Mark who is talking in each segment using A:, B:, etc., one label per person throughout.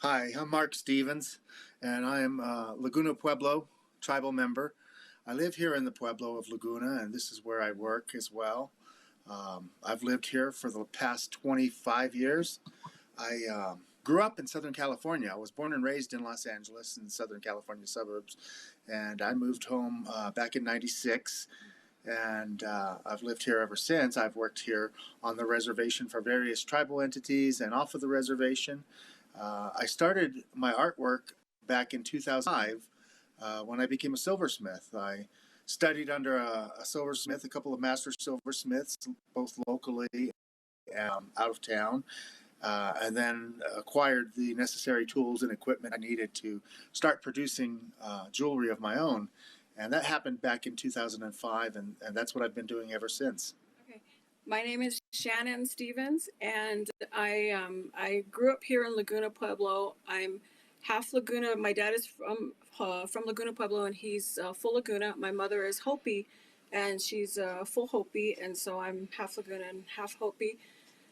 A: Hi, I'm Mark Stevens, and I am a Laguna Pueblo tribal member. I live here in the Pueblo of Laguna, and this is where I work as well. I've lived here for the past 25 years. I grew up in Southern California. I was born and raised in Los Angeles in the Southern California suburbs, and I moved home back in '96. And I've lived here ever since. I've worked here on the reservation for various tribal entities and off of the reservation. I started my artwork back in 2005 when I became a silversmith. I studied under a silversmith, a couple of master silversmiths, both locally and out of town, and then acquired the necessary tools and equipment I needed to start producing jewelry of my own. And that happened back in 2005, and that's what I've been doing ever since.
B: Okay. My name is Shannon Stevens, and I grew up here in Laguna Pueblo. I'm half Laguna. My dad is from Laguna Pueblo, and he's full Laguna. My mother is Hopi, and she's full Hopi, and so I'm half Laguna and half Hopi.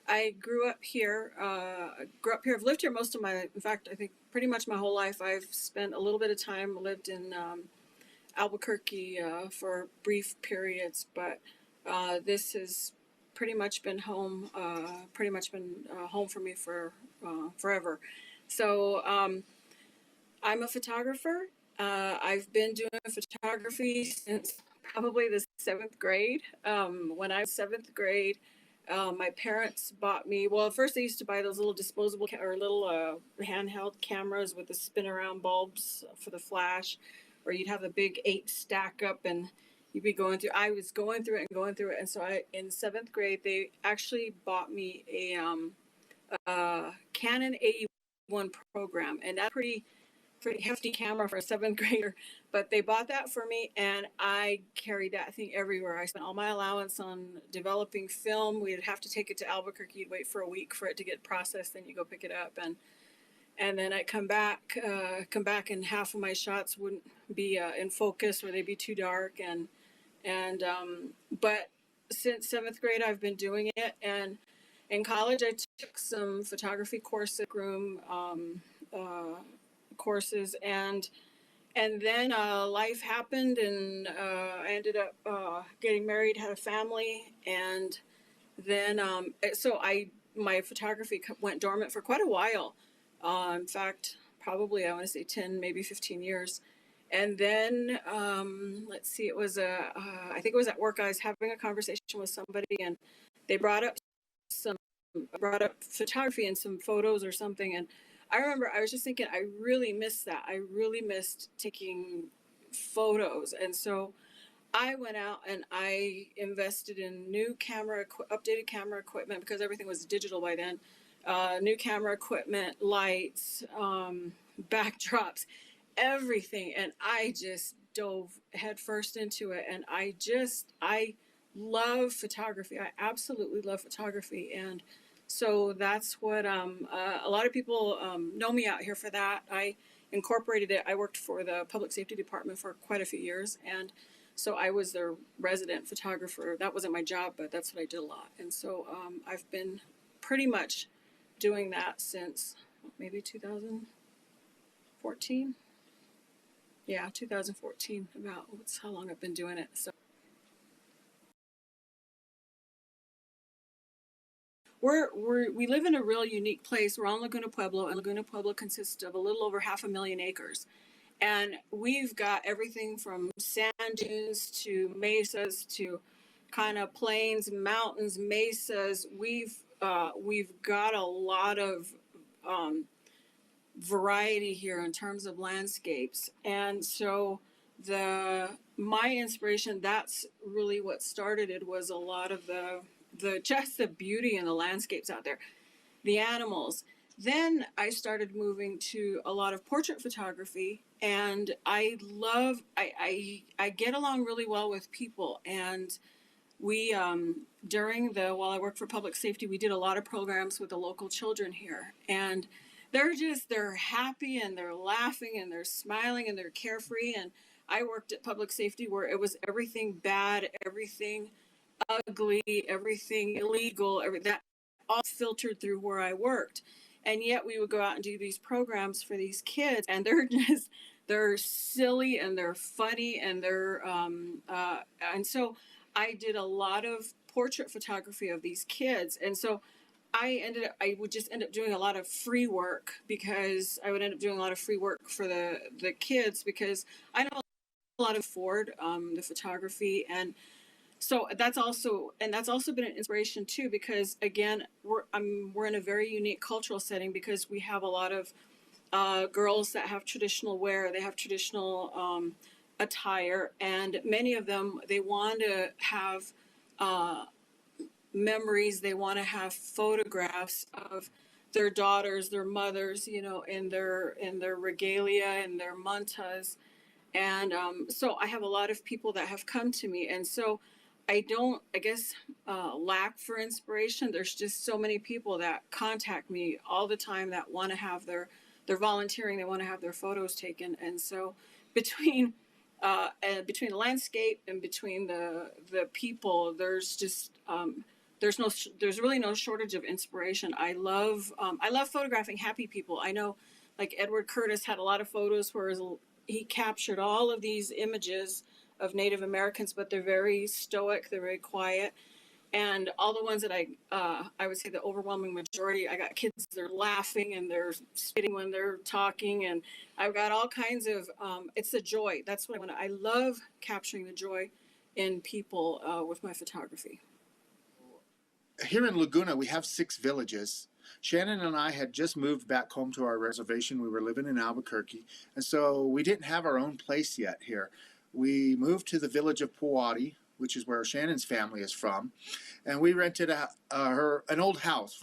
B: I grew up here. I've lived here most of in fact, I think pretty much my whole life. I've spent a little bit of time, lived in Albuquerque for brief periods, but this has pretty much been home. Home for me for forever. So I'm a photographer. I've been doing photography since probably the seventh grade. When I was seventh grade, my parents bought me. Well, at first they used to buy those little disposable or little handheld cameras with the spin around bulbs for the flash, or you'd have a big 8 stack up and you'd be going through. I was going through it, and so in seventh grade they actually bought me a Canon 81 program, and that's pretty hefty camera for a seventh grader, but they bought that for me, and I carried that thing everywhere. I spent all my allowance on developing film. We'd have to take it to Albuquerque. You'd wait for a week for it to get processed, then you go pick it up, and then I'd come back, and half of my shots wouldn't be in focus, or they'd be too dark, but since seventh grade I've been doing it, and in college I took some photography courses, courses, and then life happened, and I ended up getting married, had a family, and then my photography went dormant for quite a while. In fact, probably I want to say 10, maybe 15 years. And then let's see, I think it was at work. I was having a conversation with somebody, and they brought up photography and some photos or something, and I remember I was just thinking, I really missed that. I really missed taking photos. And so I went out and I invested in new updated camera equipment, because everything was digital by then. New camera equipment, lights, backdrops, everything. And I just dove headfirst into it. And I love photography. I absolutely love photography. And so that's what a lot of people know me out here for that. I incorporated it. I worked for the public safety department for quite a few years, and so I was their resident photographer. That wasn't my job, but that's what I did a lot. And so I've been pretty much doing that since maybe 2014. Yeah, 2014. That's how long I've been doing it. So we live in a real unique place. We're on Laguna Pueblo, and Laguna Pueblo consists of a little over 500,000 acres. And we've got everything from sand dunes to mesas to kind of plains, mountains, mesas. We've got a lot of variety here in terms of landscapes. And so my inspiration, that's really what started it, was a lot of the just the beauty in the landscapes out there, the animals. Then I started moving to a lot of portrait photography, and I get along really well with people. And we while I worked for public safety, we did a lot of programs with the local children here, and they're happy, and they're laughing, and they're smiling, and they're carefree. And I worked at public safety where it was everything bad, everything ugly, everything illegal, that all filtered through where I worked. And yet we would go out and do these programs for these kids, and they're silly and they're funny and and so I did a lot of portrait photography of these kids. And so I would just end up doing a lot of free work, because I would end up doing a lot of free work for the kids, because I know a lot of afford the photography. And so that's also been an inspiration too, because again, we're in a very unique cultural setting, because we have a lot of girls that have traditional wear, they have traditional attire, and many of them, they want to have uh, memories, they want to have photographs of their daughters, their mothers, in their regalia and their mantas. And so I have a lot of people that have come to me, and so I don't, I guess, lack for inspiration. There's just so many people that contact me all the time that want to have they're volunteering, they want to have their photos taken. And so between between the landscape and between the people, there's really no shortage of inspiration. I love photographing happy people. I know, like Edward Curtis had a lot of photos where he captured all of these images of Native Americans, but they're very stoic, they're very quiet. And all the ones that I would say the overwhelming majority, I got kids, they're laughing and they're spitting when they're talking. And I've got all kinds of, it's the joy. That's what I love capturing the joy in people with my photography.
A: Here in Laguna, we have 6 villages. Shannon and I had just moved back home to our reservation. We were living in Albuquerque, and so we didn't have our own place yet here. We moved to the village of Powati, which is where Shannon's family is from, and we rented an old house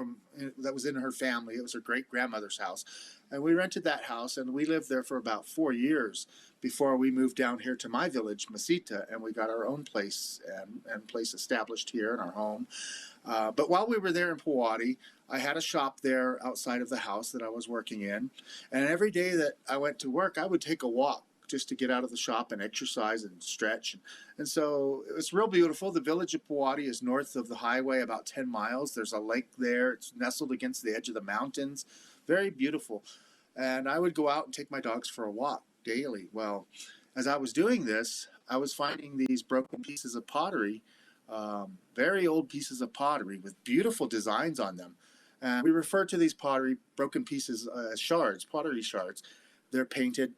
A: that was in her family. It was her great-grandmother's house, and we rented that house, and we lived there for about 4 years before we moved down here to my village, Mesita, and we got our own place and place established here in our home. But while we were there in Powati, I had a shop there outside of the house that I was working in. And every day that I went to work, I would take a walk just to get out of the shop and exercise and stretch. And so it was real beautiful. The village of Powati is north of the highway, about 10 miles. There's a lake there. It's nestled against the edge of the mountains. Very beautiful. And I would go out and take my dogs for a walk daily. Well, as I was doing this, I was finding these broken pieces of pottery, very old pieces of pottery with beautiful designs on them. And we refer to these broken pieces as shards, pottery shards. They're painted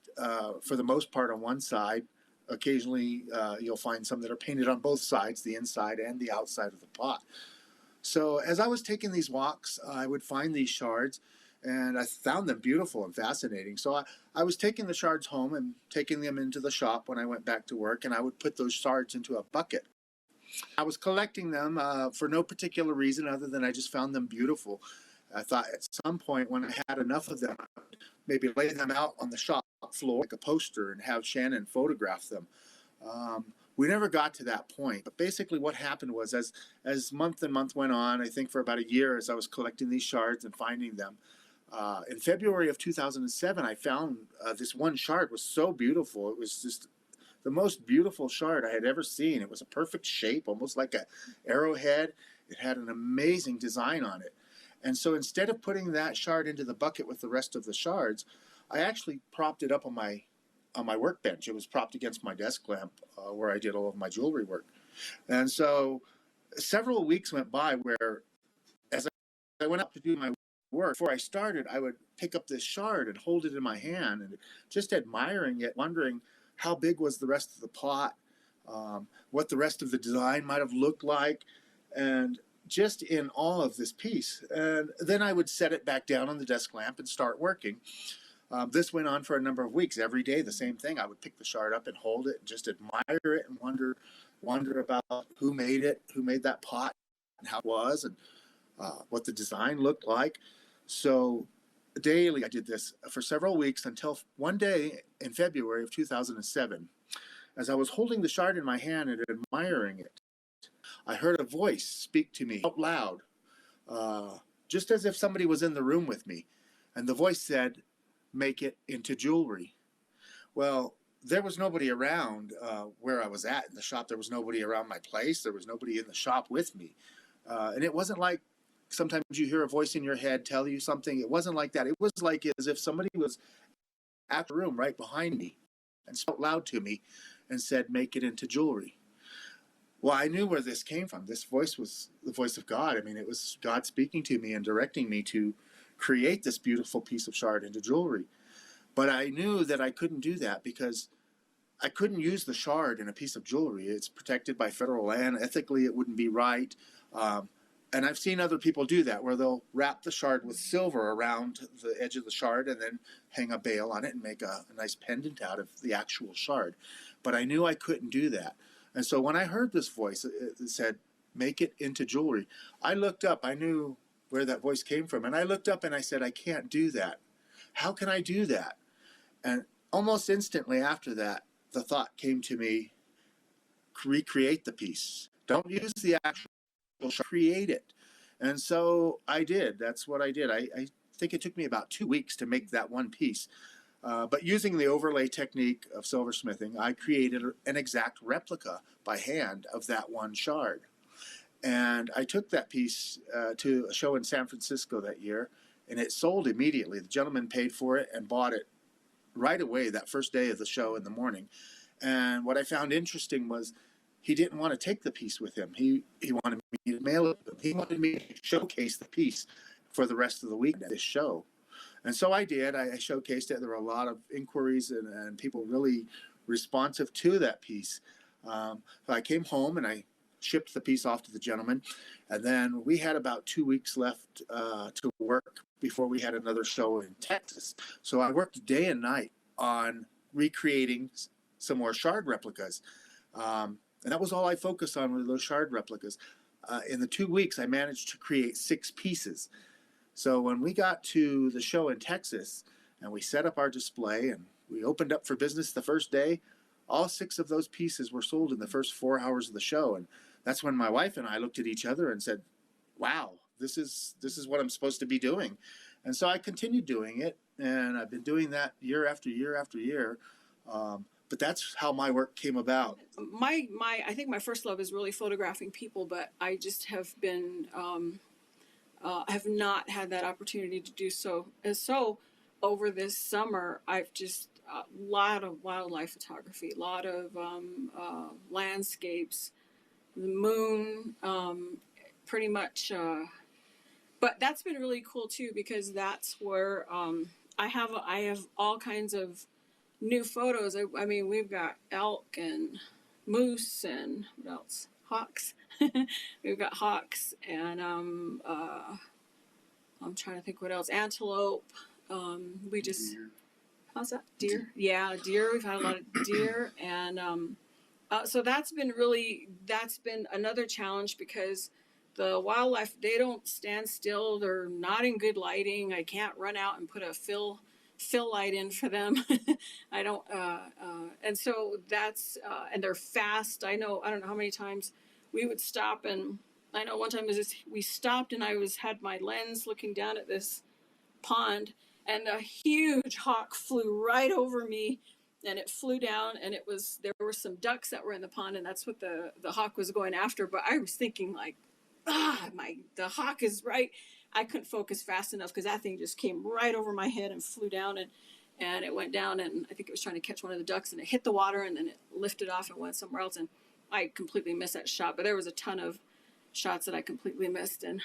A: for the most part on one side. Occasionally you'll find some that are painted on both sides, the inside and the outside of the pot. So as I was taking these walks, I would find these shards, and I found them beautiful and fascinating. So I was taking the shards home and taking them into the shop when I went back to work, and I would put those shards into a bucket. I was collecting them for no particular reason other than I just found them beautiful. I thought at some point when I had enough of them, I would maybe lay them out on the shop floor like a poster and have Shannon photograph them. We never got to that point, but basically what happened was as month and month went on, I think for about a year as I was collecting these shards and finding them, in February of 2007, I found this one shard was so beautiful. It was just the most beautiful shard I had ever seen. It was a perfect shape, almost like an arrowhead. It had an amazing design on it. And so instead of putting that shard into the bucket with the rest of the shards, I actually propped it up on my workbench. It was propped against my desk lamp where I did all of my jewelry work. And so several weeks went by where as I went up to do my work, before I started, I would pick up this shard and hold it in my hand and just admiring it, wondering how big was the rest of the pot, what the rest of the design might have looked like, and just in awe of this piece. And then I would set it back down on the desk lamp and start working. This went on for a number of weeks. Every day, the same thing. I would pick the shard up and hold it and just admire it and wonder about who made it, who made that pot, and how it was, and what the design looked like. So daily I did this for several weeks until one day in February of 2007, as I was holding the shard in my hand and admiring it, I heard a voice speak to me out loud, just as if somebody was in the room with me. And the voice said, "Make it into jewelry." Well, there was nobody around where I was at in the shop. There was nobody around my place. There was nobody in the shop with me. And it wasn't like sometimes you hear a voice in your head tell you something. It wasn't like that. It was like as if somebody was at the room right behind me and spoke loud to me and said, "Make it into jewelry." Well, I knew where this came from. This voice was the voice of God. I mean, it was God speaking to me and directing me to create this beautiful piece of shard into jewelry. But I knew that I couldn't do that because I couldn't use the shard in a piece of jewelry. It's protected by federal land. Ethically, it wouldn't be right. And I've seen other people do that, where they'll wrap the shard with silver around the edge of the shard and then hang a bail on it and make a nice pendant out of the actual shard. But I knew I couldn't do that. And so when I heard this voice, it said, "Make it into jewelry," I looked up. I knew where that voice came from. And I looked up and I said, "I can't do that. How can I do that?" And almost instantly after that, the thought came to me, recreate the piece. Don't use the actual shard, create it. And so I did. That's what I did. I think it took me about 2 weeks to make that one piece. But using the overlay technique of silversmithing, I created an exact replica by hand of that one shard. And I took that piece to a show in San Francisco that year, and it sold immediately. The gentleman paid for it and bought it right away that first day of the show in the morning. And what I found interesting was he didn't want to take the piece with him. He wanted me to mail it to him. He wanted me to showcase the piece for the rest of the week at this show. And so I did. I showcased it. There were a lot of inquiries and people really responsive to that piece. So I came home and I shipped the piece off to the gentleman. And then we had about 2 weeks left to work before we had another show in Texas. So I worked day and night on recreating some more shard replicas. And that was all I focused on, were those shard replicas. In the 2 weeks, I managed to create 6 pieces. So when we got to the show in Texas and we set up our display and we opened up for business the first day, all 6 of those pieces were sold in the first 4 hours of the show. And that's when my wife and I looked at each other and said, "Wow, this is what I'm supposed to be doing." And so I continued doing it, and I've been doing that year after year after year. But that's how my work came about.
B: I think my first love is really photographing people, but I just have been have not had that opportunity to do so. And so over this summer, I've just a lot of wildlife photography, a lot of landscapes, the moon, pretty much. But that's been really cool too, because that's where I have all kinds of new photos. I mean, we've got elk and moose and what else? Hawks. We've got hawks and I'm trying to think what else. Antelope. We just
A: Deer.
B: How's that? Deer. Yeah, deer. We've had a lot of deer, and so that's been another challenge, because the wildlife, they don't stand still. They're not in good lighting. I can't run out and put a fill light in for them. I don't, and so that's, and they're fast. I don't know how many times we would stop, and I know one time we stopped and had my lens looking down at this pond, and a huge hawk flew right over me, and it flew down, and there were some ducks that were in the pond, and that's what the hawk was going after. But I was thinking like, the hawk is right. I couldn't focus fast enough because that thing just came right over my head and flew down, and it went down, and I think it was trying to catch one of the ducks, and it hit the water, and then it lifted off and went somewhere else, and I completely missed that shot. But there was a ton of shots that I completely missed. And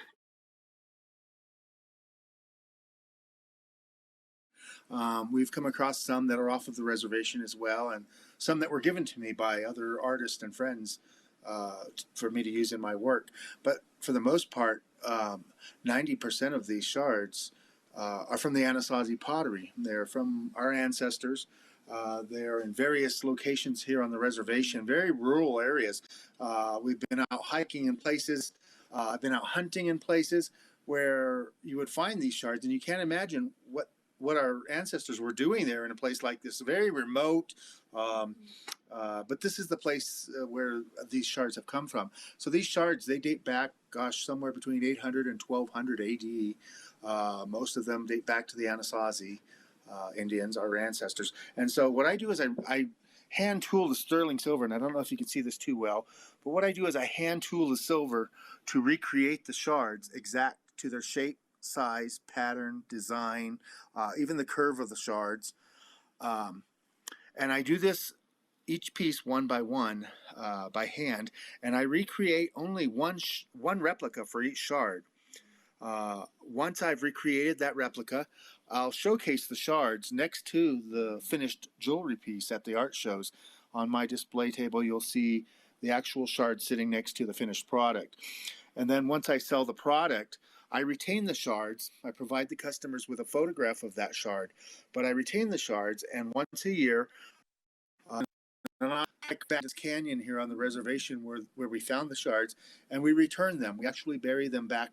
A: we've come across some that are off of the reservation as well, and some that were given to me by other artists and friends for me to use in my work. But for the most part, 90% of these shards are from the Anasazi pottery. They're from our ancestors. They're in various locations here on the reservation, very rural areas. We've been out hiking in places. I've been out hunting in places where you would find these shards, and you can't imagine what our ancestors were doing there in a place like this, very remote. But this is the place where these shards have come from. So these shards, they date back, somewhere between 800 and 1200 AD. Most of them date back to the Anasazi Indians, our ancestors. And so what I do is I hand tool the sterling silver, and I don't know if you can see this too well, but what I do is I hand tool the silver to recreate the shards exact to their shape, size, pattern, design, even the curve of the shards. And I do this each piece one by one by hand, and I recreate only one replica for each shard. Once I've recreated that replica, I'll showcase the shards next to the finished jewelry piece at the art shows. On my display table, you'll see the actual shard sitting next to the finished product. And then once I sell the product, I retain the shards. I provide the customers with a photograph of that shard, but I retain the shards, and once a year, and I hike back this canyon here on the reservation where we found the shards, and we return them. We actually bury them back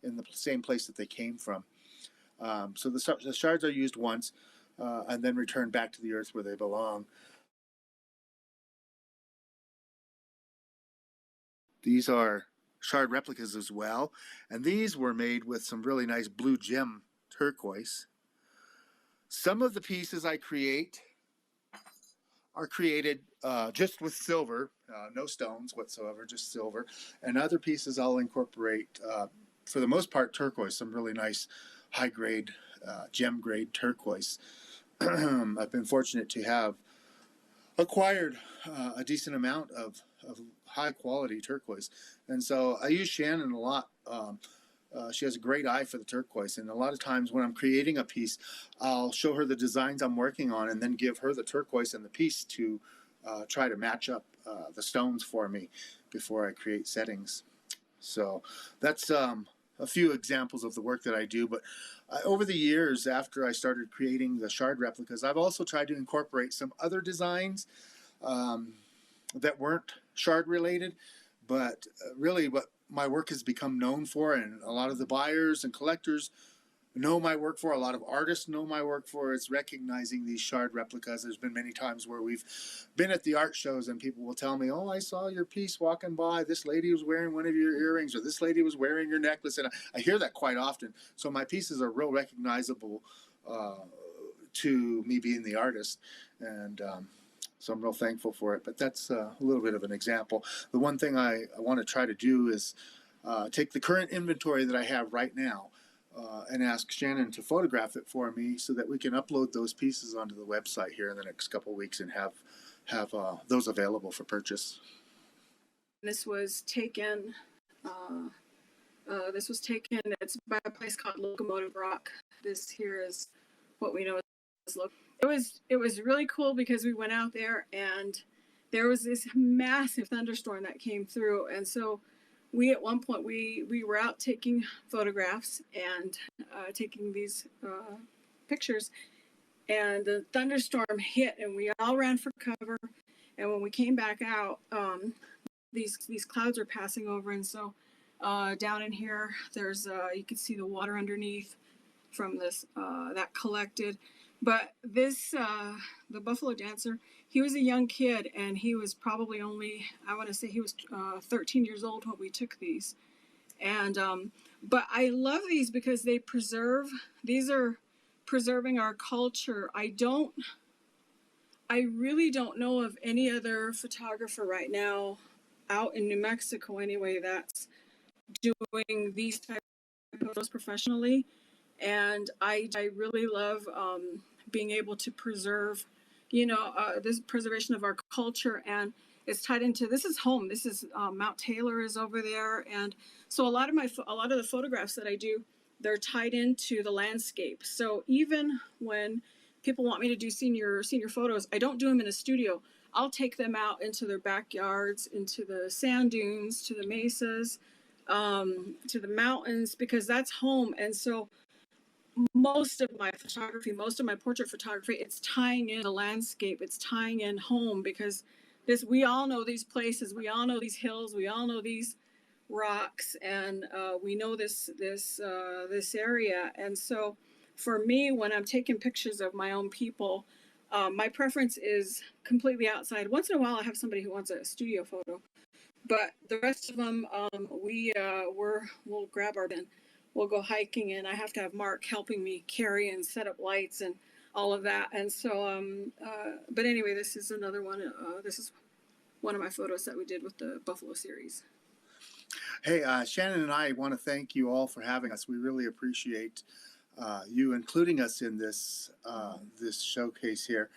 A: in the same place that they came from. So the shards are used once and then returned back to the earth where they belong. These are shard replicas as well, and these were made with some really nice blue gem turquoise. Some of the pieces I create are created just with silver, no stones whatsoever, just silver. And other pieces I'll incorporate, for the most part, turquoise, some really nice high grade, gem grade turquoise. I've been fortunate to have acquired a decent amount of high quality turquoise. And so I use Shannon a lot. She has a great eye for the turquoise, and a lot of times when I'm creating a piece, I'll show her the designs I'm working on and then give her the turquoise and the piece to try to match up the stones for me before I create settings. So that's a few examples of the work that I do. But over the years, after I started creating the shard replicas, I've also tried to incorporate some other designs that weren't shard related, but really what my work has become known for, and a lot of the buyers and collectors know my work for, a lot of artists know my work for, is recognizing these shard replicas. There's been many times where we've been at the art shows and people will tell me, oh, I saw your piece walking by, this lady was wearing one of your earrings, or this lady was wearing your necklace. And I hear that quite often. So my pieces are real recognizable to me being the artist. And so I'm real thankful for it. But that's a little bit of an example. The one thing I want to try to do is take the current inventory that I have right now and ask Shannon to photograph it for me so that we can upload those pieces onto the website here in the next couple of weeks and have those available for purchase.
B: This was taken. It's by a place called Locomotive Rock. This here is what we know as Locomotive. It was really cool because we went out there and there was this massive thunderstorm that came through, and so we at one point we were out taking photographs and taking these pictures, and the thunderstorm hit and we all ran for cover, and when we came back out, these clouds are passing over, and so down in here there's you can see the water underneath from this that collected. But this, the Buffalo Dancer, he was a young kid, and he was probably only, I want to say he was 13 years old when we took these. And, but I love these because these are preserving our culture. I really don't know of any other photographer right now out in New Mexico anyway that's doing these type of photos professionally. And I really love being able to preserve, this preservation of our culture, and it's tied into, this is home. This is Mount Taylor is over there, and so a lot of the photographs that I do, they're tied into the landscape. So even when people want me to do senior photos, I don't do them in a studio. I'll take them out into their backyards, into the sand dunes, to the mesas, to the mountains, because that's home. And so most of my portrait photography, it's tying in the landscape, it's tying in home, because we all know these places, we all know these hills, we all know these rocks, and we know this area. And so for me, when I'm taking pictures of my own people, my preference is completely outside. Once in a while I have somebody who wants a studio photo, but the rest of them, we'll grab our bin. We'll go hiking, and I have to have Mark helping me carry and set up lights and all of that. And so, but anyway, this is another one. This is one of my photos that we did with the Buffalo series.
A: Hey, Shannon and I want to thank you all for having us. We really appreciate you including us in this showcase here,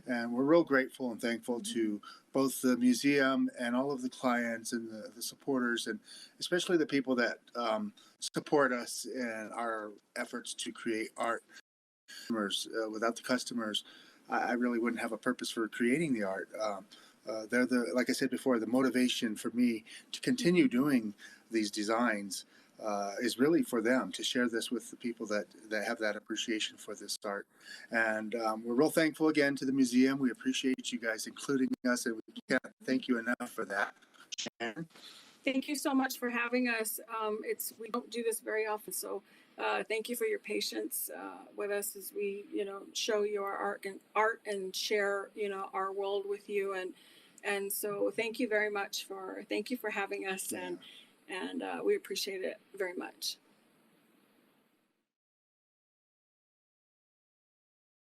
A: and we're real grateful and thankful to both the museum and all of the clients and the supporters, and especially the people that support us in our efforts to create art. Without the customers, I really wouldn't have a purpose for creating the art. They're like I said before, the motivation for me to continue doing these designs is really for them to share this with the people that have that appreciation for this art. And we're real thankful again to the museum. We appreciate you guys including us, and we can't thank you enough for that. Sharon?
B: Thank you so much for having us. We don't do this very often, so thank you for your patience with us as we, show you our art and share, our world with you. And so thank you for having us,
A: Yeah.
B: and we appreciate it very much.